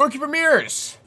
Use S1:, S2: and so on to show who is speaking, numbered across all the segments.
S1: Rookie Premieres.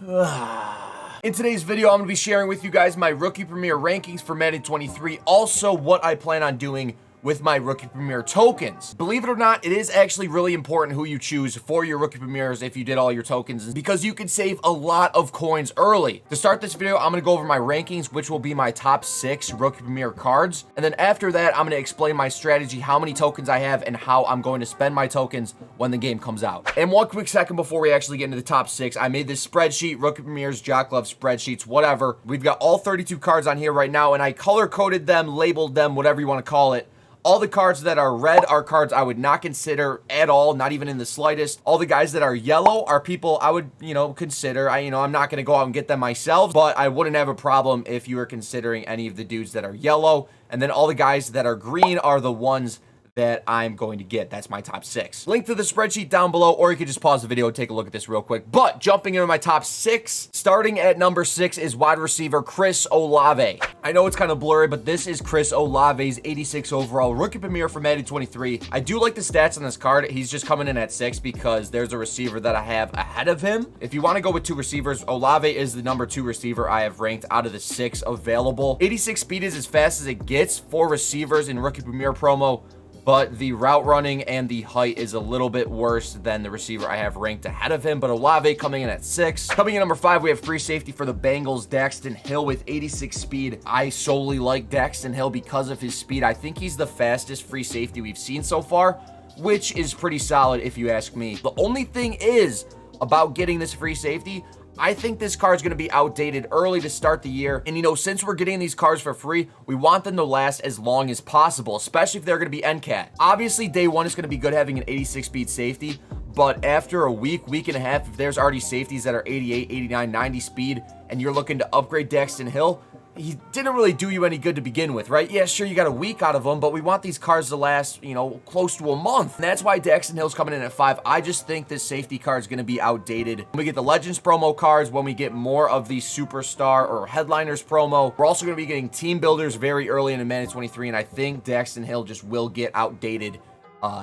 S1: In today's video, I'm going to be sharing with you guys my Rookie Premiere rankings for Madden 23, also what I plan on doing with my Rookie Premiere tokens. Believe it or not, it is actually really important who you choose for your Rookie Premieres if you did all your tokens, because you can save a lot of coins early. To start this video, I'm going to go over my rankings, which will be my top 6 Rookie Premiere cards. And then after that, I'm going to explain my strategy, how many tokens I have, and how I'm going to spend my tokens when the game comes out. And one quick second before we actually get into the top 6, I made this spreadsheet, Rookie Premieres, Jock Love spreadsheets, whatever. We've got all 32 cards on here right now, and I color-coded them, labeled them, whatever you want to call it. All the cards that are red are cards I would not consider at all, not even in the slightest. All the guys that are yellow are people I would, consider. I'm not going to go out and get them myself, but I wouldn't have a problem if you were considering any of the dudes that are yellow. And then all the guys that are green are the ones that I'm going to get. That's my top 6. Link to the spreadsheet down below, or you could just pause the video and take a look at this real quick. But jumping into my top 6, starting at number 6 is wide receiver Chris Olave. I know it's kind of blurry, but this is Chris Olave's 86 overall Rookie Premiere for Madden 23. I do like the stats on this card. He's just coming in at 6 because there's a receiver that I have ahead of him. If you want to go with 2 receivers, Olave is the number 2 receiver I have ranked out of the 6 available. 86 speed is as fast as it gets for receivers in Rookie Premiere promo, but the route running and the height is a little bit worse than the receiver I have ranked ahead of him. But Olave coming in at 6. Coming in number 5, we have free safety for the Bengals, Daxton Hill with 86 speed. I solely like Daxton Hill because of his speed. I think he's the fastest free safety we've seen so far, which is pretty solid if you ask me. The only thing is about getting this free safety, I think this card's going to be outdated early to start the year. And, since we're getting these cards for free, we want them to last as long as possible, especially if they're going to be NCAT. Obviously, day 1 is going to be good having an 86 speed safety, but after a week and a half, if there's already safeties that are 88, 89, 90 speed, and you're looking to upgrade Daxton Hill, he didn't really do you any good to begin with, right? Yeah, sure, you got a week out of him, but we want these cards to last, close to a month. And that's why Daxton Hill's coming in at 5. I just think this safety card is going to be outdated. When we get the Legends promo cards, when we get more of the Superstar or Headliners promo, we're also going to be getting Team Builders very early in Madden 23, and I think Daxton Hill just will get outdated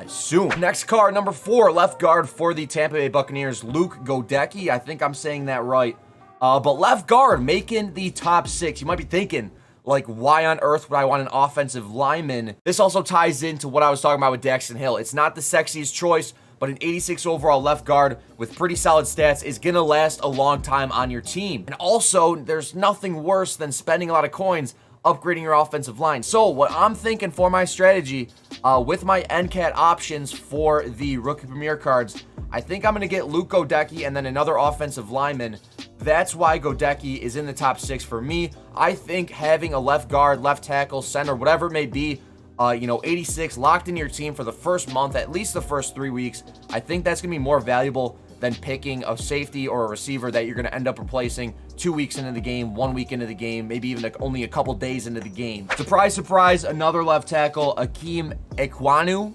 S1: soon. Next card, number 4, left guard for the Tampa Bay Buccaneers, Luke Godecki. I think I'm saying that right. But left guard making the top 6. You might be thinking, like, why on earth would I want an offensive lineman? This also ties into what I was talking about with Daxton Hill. It's not the sexiest choice, but an 86 overall left guard with pretty solid stats is going to last a long time on your team. And also, there's nothing worse than spending a lot of coins upgrading your offensive line. So what I'm thinking for my strategy with my NCAT options for the Rookie Premiere cards, I think I'm going to get Luke Godecki and then another offensive lineman. That's why Godecki is in the top 6 for me. I think having a left guard, left tackle, center, whatever it may be, 86 locked in your team for the first month, at least the first 3 weeks, I think that's going to be more valuable than picking a safety or a receiver that you're going to end up replacing 2 weeks into the game, 1 week into the game, maybe even only a couple days into the game. Surprise, surprise, another left tackle, Ikem Ekwonu.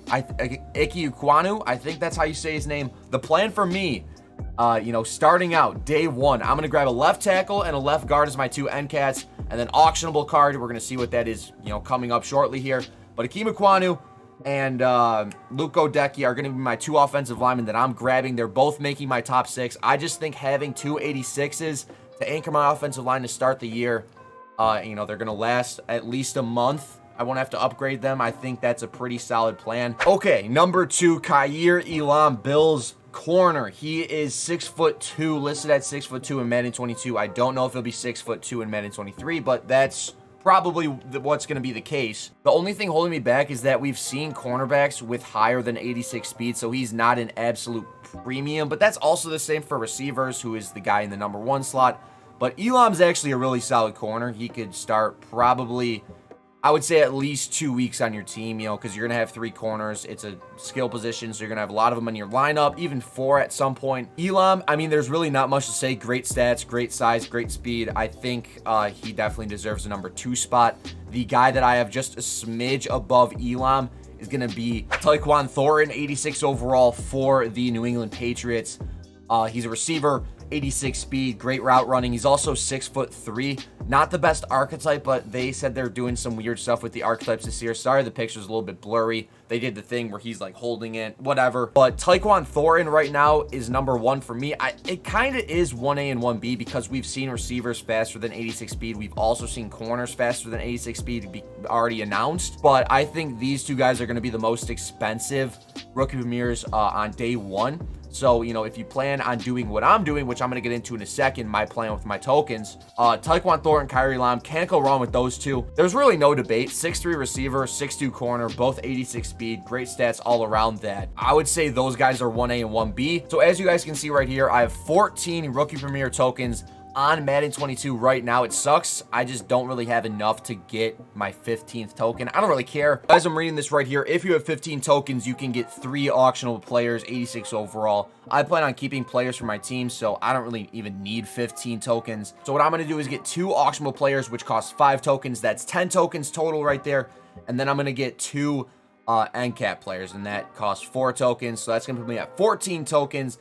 S1: I think that's how you say his name. The plan for me, starting out day 1, I'm going to grab a left tackle and a left guard as my 2 NCATs, and then auctionable card. We're going to see what that is, coming up shortly here. But Ikem Ekwonu and Luke Godecki are going to be my 2 offensive linemen that I'm grabbing. They're both making my top 6. I just think having 2 86s to anchor my offensive line to start the year, they're going to last at least a month. I won't have to upgrade them. I think that's a pretty solid plan. Okay, number 2, Kaiir Elam, Bills corner. He is 6'2", listed at 6'2" in Madden 22. I don't know if he'll be 6'2" in Madden 23, but that's probably what's going to be the case. The only thing holding me back is that we've seen cornerbacks with higher than 86 speed, so he's not an absolute premium, but that's also the same for receivers, who is the guy in the number 1 slot. But Elam's actually a really solid corner. He could start probably, I would say, at least 2 weeks on your team, because you're going to have 3 corners. It's a skill position, so you're going to have a lot of them in your lineup, even 4 at some point. Elam, there's really not much to say. Great stats, great size, great speed. I think he definitely deserves the number 2 spot. The guy that I have just a smidge above Elam is going to be Tyquan Thornton, 86 overall for the New England Patriots. He's a receiver, 86 speed, great route running. He's also 6'3". Not the best archetype, but they said they're doing some weird stuff with the archetypes this year. Sorry, the picture's a little bit blurry. They did the thing where he's like holding it, whatever. But Tyquan Thornton right now is number 1 for me. It kind of is 1A and 1B because we've seen receivers faster than 86 speed. We've also seen corners faster than 86 speed be already announced. But I think these two guys are going to be the most expensive rookie premieres on day 1. So, you know, if you plan on doing what I'm doing, which I'm going to get into in a second, my plan with my tokens, Tyquan Thornton, Kyrie Lam, can't go wrong with those two. There's really no debate. 6'3 receiver, 6'2 corner, both 86 speed, great stats all around that. I would say those guys are 1A and 1B. So as you guys can see right here, I have 14 rookie premier tokens on Madden 22 right now. It sucks. I just don't really have enough to get my 15th token. I don't really care. As I'm reading this right here, if you have 15 tokens, you can get 3 auctionable players, 86 overall. I plan on keeping players for my team, so I don't really even need 15 tokens. So what I'm going to do is get 2 auctionable players, which cost 5 tokens. That's 10 tokens total right there. And then I'm going to get 2 end cap players, and that costs 4 tokens. So that's going to put me at 14 tokens.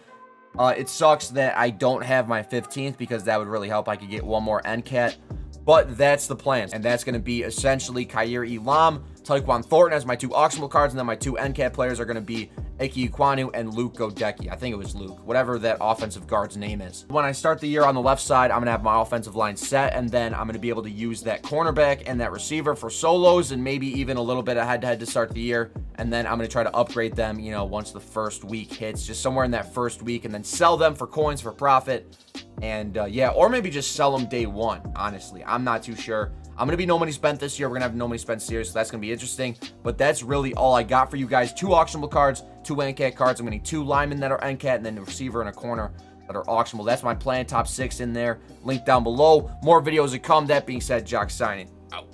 S1: It sucks that I don't have my 15th because that would really help. I could get 1 more NCAT, but that's the plan. And that's going to be essentially Kyrie Elam, Tyquan Thornton as my 2 auctionable cards, and then my 2 NCAT players are going to be Ike Ekwonu and Luke Godecki. I think it was Luke, whatever that offensive guard's name is. When I start the year on the left side, I'm going to have my offensive line set, and then I'm going to be able to use that cornerback and that receiver for solos and maybe even a little bit of head-to-head to start the year. And then I'm going to try to upgrade them, you know, once the first week hits, just somewhere in that first week, and then sell them for coins for profit. And yeah, or maybe just sell them day 1. Honestly, I'm not too sure. I'm going to be no money spent this year. We're going to have no money spent series, so that's going to be interesting. But that's really all I got for you guys. 2 auctionable cards, 2 NCAT cards. I'm going to need 2 linemen that are NCAT, and then a receiver and a corner that are auctionable. That's my plan. Top 6 in there. Link down below. More videos to come. That being said, Jock signing out.